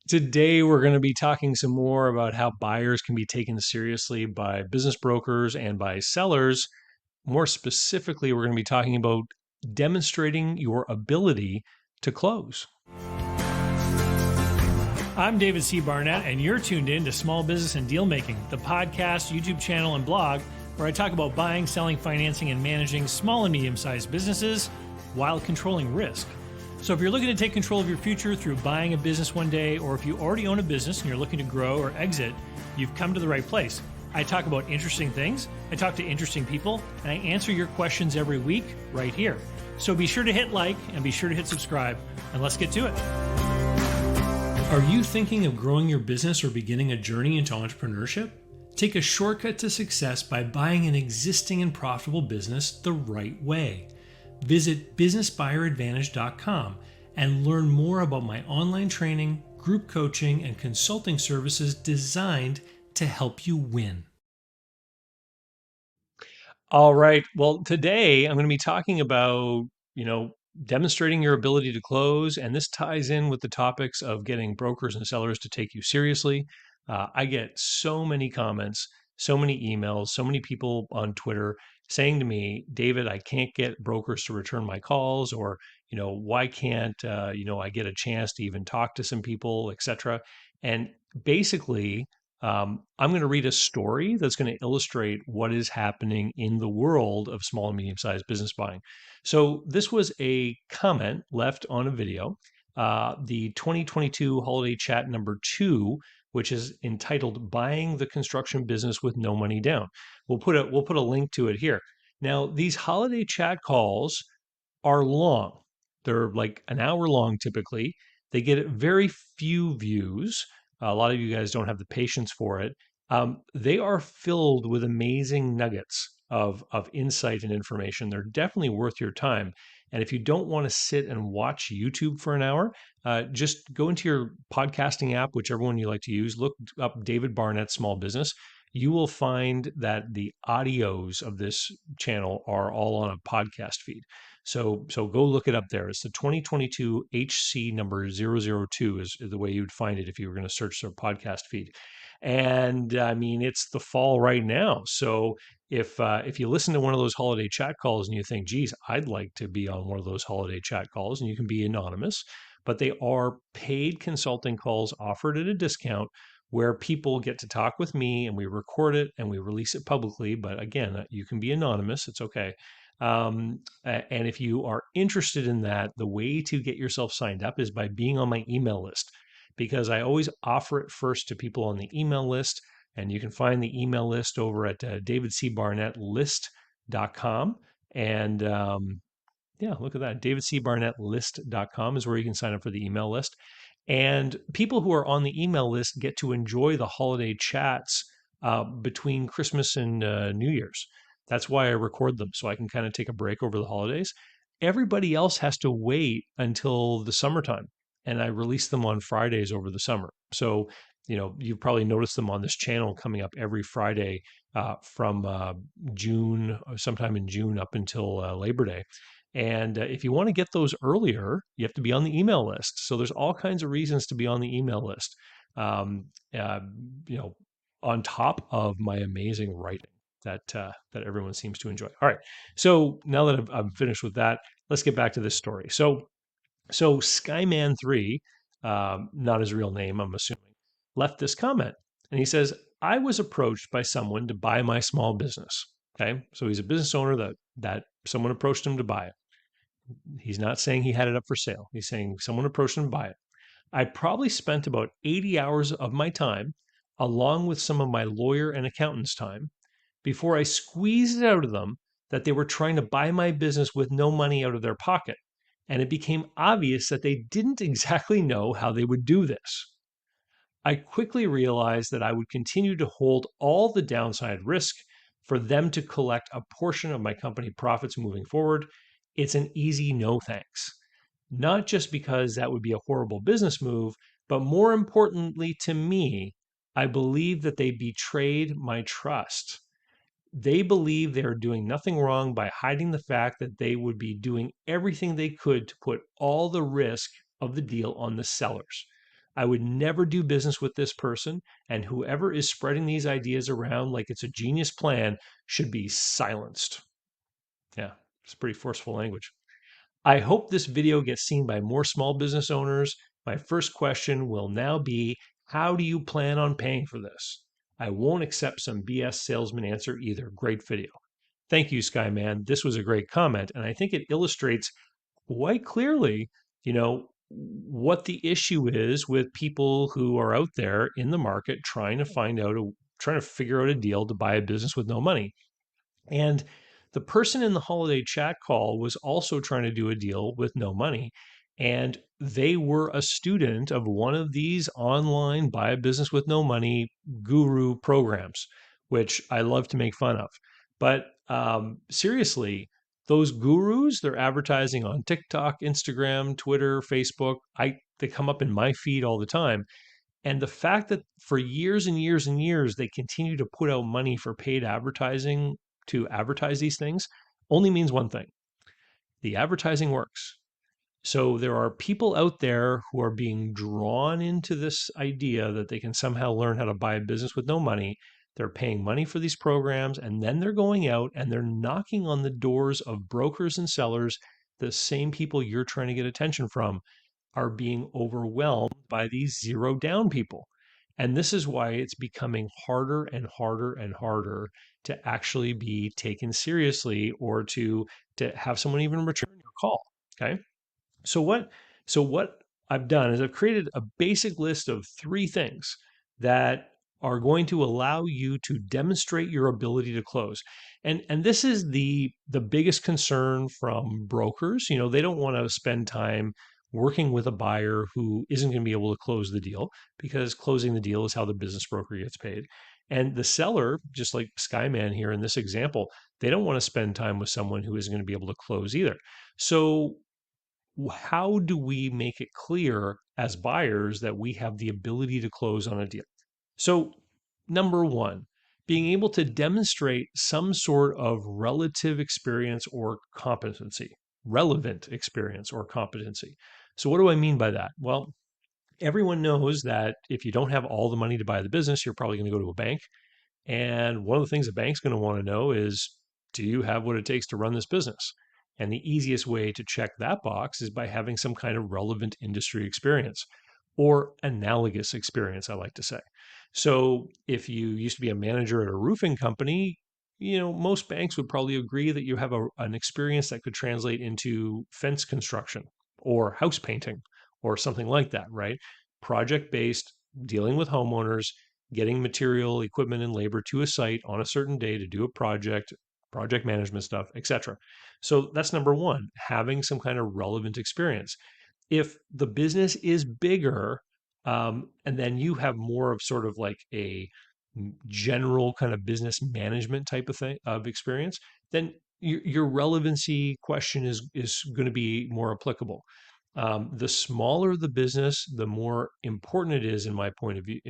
Today, we're going to be talking some more about how buyers can be taken seriously by business brokers and by sellers. More specifically, we're going to be talking about demonstrating your ability to close. I'm David C. Barnett, and you're tuned in to Small Business and Deal Making, the podcast, YouTube channel, and blog where I talk about buying, selling, financing, and managing small and medium-sized businesses while controlling risk. So if you're looking to take control of your future through buying a business one day, or if you already own a business and you're looking to grow or exit, you've come to the right place. I talk about interesting things, I talk to interesting people, and I answer your questions every week right here. So be sure to hit like and be sure to hit subscribe, and let's get to it. Are you thinking of growing your business or beginning a journey into entrepreneurship? Take a shortcut to success by buying an existing and profitable business the right way. Visit businessbuyeradvantage.com and learn more about my online training, group coaching, and consulting services designed to help you win. All right. Well, today I'm going to be talking about, demonstrating your ability to close. And this ties in with the topics of getting brokers and sellers to take you seriously. I get so many comments, so many emails, so many people on Twitter saying to me, David, I can't get brokers to return my calls, or, why can't, I get a chance to even talk to some people, etc. And basically, I'm going to read a story that's going to illustrate what is happening in the world of small and medium sized business buying. So, this was a comment left on a video, the 2022 holiday chat number 2, which is entitled Buying the Construction Business with No Money Down. We'll put a link to it here. Now, these holiday chat calls are long. They're like an hour long typically. They get very few views. A lot of you guys don't have the patience for it. They are filled with amazing nuggets of insight and information. They're definitely worth your time. And if you don't want to sit and watch YouTube for an hour, just go into your podcasting app, whichever one you like to use, look up David Barnett Small Business. You will find that the audios of this channel are all on a podcast feed. So go look it up there. It's the 2022 HC number 002 is the way you'd find it if you were going to search their podcast feed. And I mean, it's the fall right now. So if you listen to one of those holiday chat calls and you think, geez, I'd like to be on one of those holiday chat calls, and you can be anonymous, but they are paid consulting calls offered at a discount where people get to talk with me and we record it and we release it publicly. But again, you can be anonymous. It's okay. And if you are interested in that, the way to get yourself signed up is by being on my email list, because I always offer it first to people on the email list. And you can find the email list over at davidcbarnettlist.com. And yeah, look at that. davidcbarnettlist.com is where you can sign up for the email list. And people who are on the email list get to enjoy the holiday chats between Christmas and New Year's. That's why I record them, so I can kind of take a break over the holidays. Everybody else has to wait until the summertime, and I release them on Fridays over the summer. So, you've probably noticed them on this channel coming up every Friday from June, sometime in June up until Labor Day. And if you want to get those earlier, you have to be on the email list. So there's all kinds of reasons to be on the email list. Um, uh, you know, on top of my amazing writing that everyone seems to enjoy. All right. So now that I'm finished with that, let's get back to this story. So Skyman3, not his real name, I'm assuming, left this comment, and he says, "I was approached by someone to buy my small business." Okay, so he's a business owner that someone approached him to buy it. He's not saying he had it up for sale. He's saying someone approached him to buy it. I probably spent about 80 hours of my time, along with some of my lawyer and accountant's time, before I squeezed it out of them that they were trying to buy my business with no money out of their pocket. And it became obvious that they didn't exactly know how they would do this. I quickly realized that I would continue to hold all the downside risk for them to collect a portion of my company profits moving forward. It's an easy no thanks. Not just because that would be a horrible business move, but more importantly to me, I believe that they betrayed my trust. They believe they are doing nothing wrong by hiding the fact that they would be doing everything they could to put all the risk of the deal on the sellers. I would never do business with this person. And whoever is spreading these ideas around like it's a genius plan should be silenced. Yeah, it's pretty forceful language. I hope this video gets seen by more small business owners. My first question will now be, how do you plan on paying for this? I won't accept some BS salesman answer either. Great video. Thank you, Skyman. This was a great comment, and I think it illustrates quite clearly, what the issue is with people who are out there in the market trying to figure out a deal to buy a business with no money. And the person in the holiday chat call was also trying to do a deal with no money. And they were a student of one of these online buy a business with no money guru programs, which I love to make fun of. But seriously, those gurus, they're advertising on TikTok, Instagram, Twitter, Facebook. They come up in my feed all the time. And the fact that for years and years and years, they continue to put out money for paid advertising to advertise these things only means one thing: the advertising works. So there are people out there who are being drawn into this idea that they can somehow learn how to buy a business with no money. They're paying money for these programs, and then they're going out and they're knocking on the doors of brokers and sellers, the same people you're trying to get attention from are being overwhelmed by these zero down people. And this is why it's becoming harder and harder and harder to actually be taken seriously or to have someone even return your call. Okay. So what I've done is I've created a basic list of three things that are going to allow you to demonstrate your ability to close. And this is the biggest concern from brokers. They don't want to spend time working with a buyer who isn't going to be able to close the deal, because closing the deal is how the business broker gets paid. And the seller, just like Skyman here in this example, they don't want to spend time with someone who isn't going to be able to close either. So how do we make it clear as buyers that we have the ability to close on a deal? So, number one, being able to demonstrate some sort of relative experience or competency, relevant experience or competency. So, what do I mean by that? Well, everyone knows that if you don't have all the money to buy the business, you're probably going to go to a bank. And one of the things a bank's going to want to know is, do you have what it takes to run this business? And the easiest way to check that box is by having some kind of relevant industry experience or analogous experience, I like to say. So if you used to be a manager at a roofing company, most banks would probably agree that you have an experience that could translate into fence construction or house painting or something like that, right? Project based, dealing with homeowners, getting material, equipment, and labor to a site on a certain day to do a project management stuff, etc. So that's number one, having some kind of relevant experience. If the business is bigger, and then you have more of sort of like a general kind of business management type of thing of experience, then your relevancy question is going to be more applicable. The smaller the business, the more important it is, in my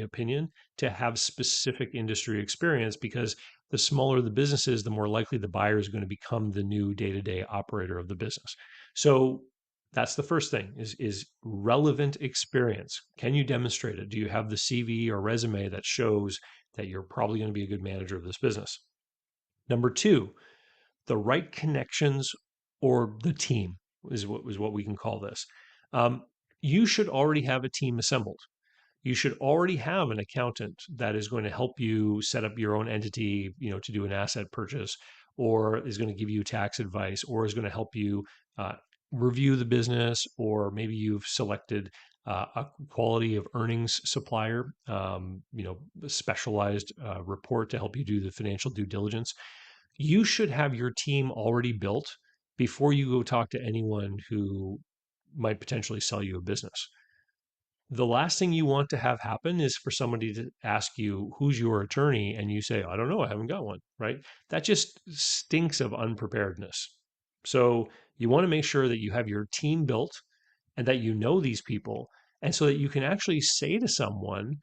opinion, to have specific industry experience, because the smaller the business is, the more likely the buyer is going to become the new day-to-day operator of the business. So that's the first thing is relevant experience. Can you demonstrate it? Do you have the CV or resume that shows that you're probably going to be a good manager of this business? Number two, the right connections or the team is what we can call this. Um, you should already have a team assembled. You should already have an accountant that is going to help you set up your own entity, to do an asset purchase, or is going to give you tax advice, or is going to help you uh, review the business, or maybe you've selected a quality of earnings supplier, a specialized report to help you do the financial due diligence. You should have your team already built before you go talk to anyone who might potentially sell you a business. The last thing you want to have happen is for somebody to ask you, who's your attorney? And you say, I don't know, I haven't got one, right? That just stinks of unpreparedness. So you want to make sure that you have your team built and that you know these people. And so that you can actually say to someone,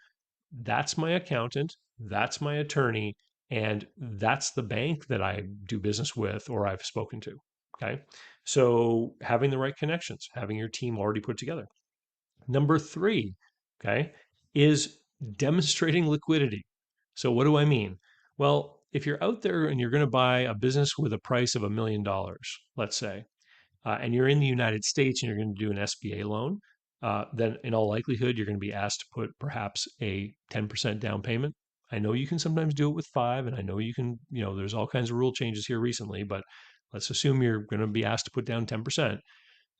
that's my accountant, that's my attorney, and that's the bank that I do business with or I've spoken to. Okay. So having the right connections, having your team already put together. Number three, okay, is demonstrating liquidity. So what do I mean? Well, if you're out there and you're going to buy a business with a price of $1 million, let's say, and you're in the United States and you're going to do an SBA loan, then in all likelihood, you're going to be asked to put perhaps a 10% down payment. I know you can sometimes do it with five, and I know you can, there's all kinds of rule changes here recently, but let's assume you're going to be asked to put down 10%.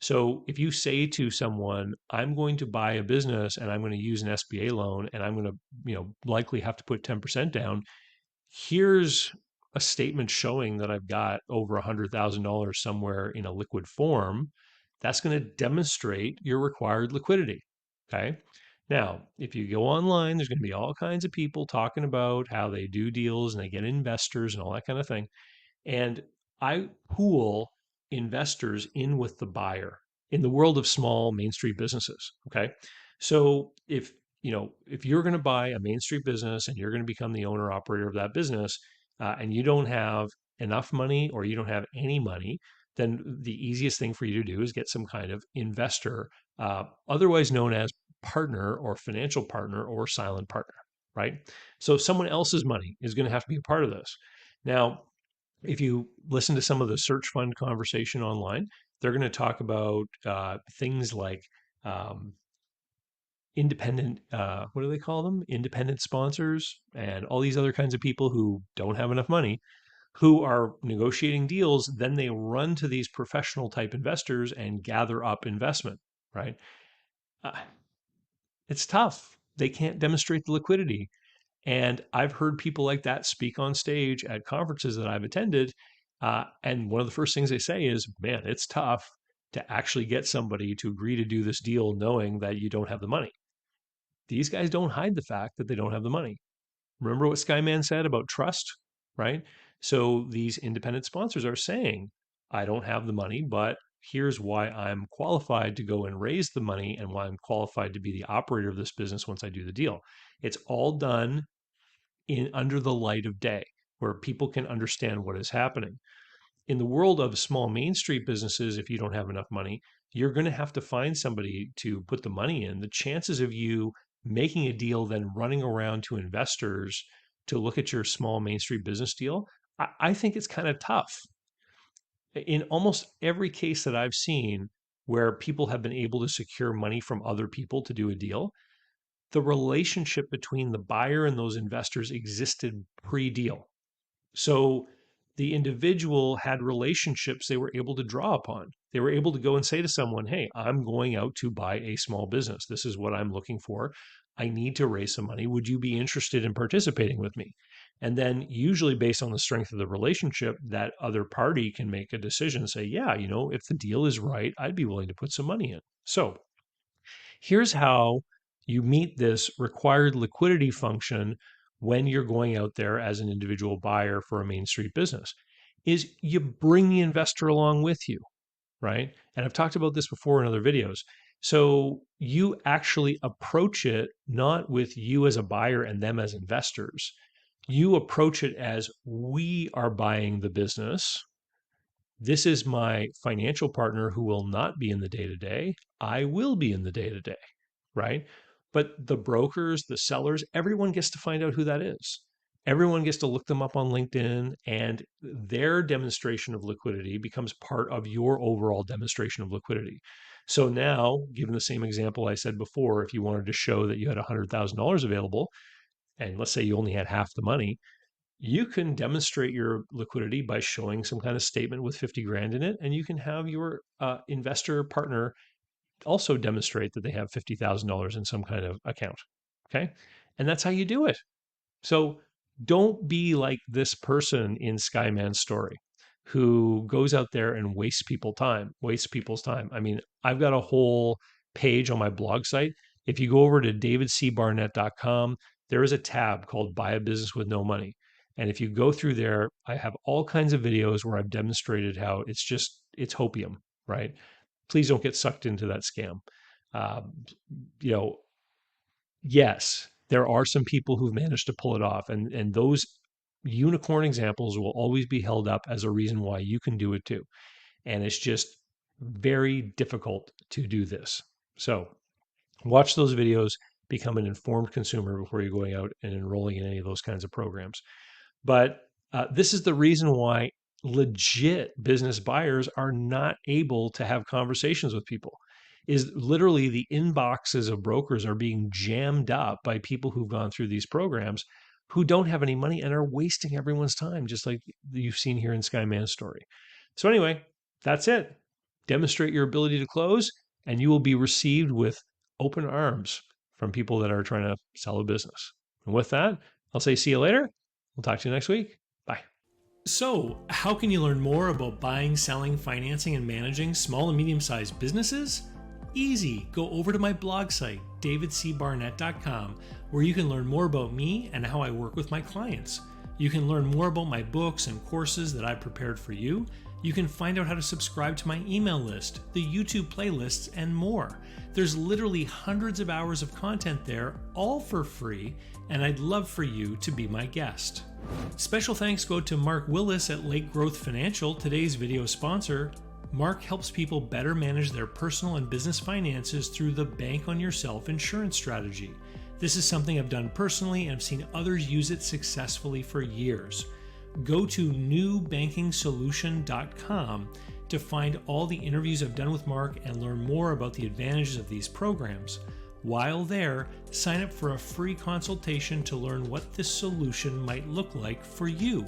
So if you say to someone, I'm going to buy a business and I'm going to use an SBA loan and I'm going to, likely have to put 10% down, here's a statement showing that I've got over $100,000 somewhere in a liquid form. That's going to demonstrate your required liquidity. Okay. Now, if you go online, there's going to be all kinds of people talking about how they do deals and they get investors and all that kind of thing. And I pool investors in with the buyer in the world of small Main Street businesses. Okay. So if you're going to buy a Main Street business and you're going to become the owner operator of that business, and you don't have enough money or you don't have any money, then the easiest thing for you to do is get some kind of investor, otherwise known as partner or financial partner or silent partner, right? So someone else's money is going to have to be a part of this. Now, if you listen to some of the search fund conversation online, they're going to talk about things like um, independent, what do they call them? Independent sponsors and all these other kinds of people who don't have enough money who are negotiating deals. Then they run to these professional type investors and gather up investment, right? Uh, it's tough. They can't demonstrate the liquidity. And I've heard people like that speak on stage at conferences that I've attended. And one of the first things they say is, man, it's tough to actually get somebody to agree to do this deal knowing that you don't have the money. These guys don't hide the fact that they don't have the money. Remember what Skyman said about trust, right? So these independent sponsors are saying, I don't have the money, but here's why I'm qualified to go and raise the money and why I'm qualified to be the operator of this business once I do the deal. It's all done in under the light of day where people can understand what is happening. In the world of small Main Street businesses, if you don't have enough money, you're going to have to find somebody to put the money in. The chances of you making a deal, then running around to investors to look at your small Main Street business deal, I think it's kind of tough. In almost every case that I've seen where people have been able to secure money from other people to do a deal, the relationship between the buyer and those investors existed pre-deal. So the individual had relationships they were able to draw upon. They were able to go and say to someone, hey, I'm going out to buy a small business. This is what I'm looking for. I need to raise some money. Would you be interested in participating with me? And then, usually, based on the strength of the relationship, that other party can make a decision, say, yeah, if the deal is right, I'd be willing to put some money in. So, here's how you meet this required liquidity function when you're going out there as an individual buyer for a Main Street business is you bring the investor along with you, right? And I've talked about this before in other videos. So you actually approach it not with you as a buyer and them as investors. You approach it as we are buying the business. This is my financial partner who will not be in the day to day. I will be in the day to day, right? But the brokers, the sellers, everyone gets to find out who that is. Everyone gets to look them up on LinkedIn, and their demonstration of liquidity becomes part of your overall demonstration of liquidity. So now, given the same example I said before, if you wanted to show that you had $100,000 available, and let's say you only had half the money, you can demonstrate your liquidity by showing some kind of statement with 50 grand in it, and you can have your investor partner also demonstrate that they have $50,000 in some kind of account. Okay. And that's how you do it. So don't be like this person in Skyman's story who goes out there and wastes people's time. I mean, I've got a whole page on my blog site. If you go over to davidcbarnett.com, there is a tab called Buy a Business with No Money. And if you go through there, I have all kinds of videos where I've demonstrated how it's hopium, right? Please don't get sucked into that scam. Uh, you know, yes, there are some people who've managed to pull it off, and those unicorn examples will always be held up as a reason why you can do it too. And it's just very difficult to do this. So watch those videos, become an informed consumer before you're going out and enrolling in any of those kinds of programs. But this is the reason why legit business buyers are not able to have conversations with people. Is literally the inboxes of brokers are being jammed up by people who've gone through these programs who don't have any money and are wasting everyone's time, just like you've seen here in Skyman's story. So anyway, that's it. Demonstrate your ability to close, and you will be received with open arms from people that are trying to sell a business. And with that, I'll say see you later. We'll talk to you next week. Bye. So, how can you learn more about buying, selling, financing, and managing small and medium-sized businesses? Easy. Go over to my blog site, davidcbarnett.com, where you can learn more about me and how I work with my clients. You can learn more about my books and courses that I've prepared for you. You can find out how to subscribe to my email list, the YouTube playlists, and more. There's literally hundreds of hours of content there, all for free, and I'd love for you to be my guest. Special thanks go to Mark Willis at Lake Growth Financial, today's video sponsor. Mark helps people better manage their personal and business finances through the Bank on Yourself insurance strategy. This is something I've done personally and I've seen others use it successfully for years. Go to newbankingsolution.com to find all the interviews I've done with Mark and learn more about the advantages of these programs. While there, sign up for a free consultation to learn what this solution might look like for you.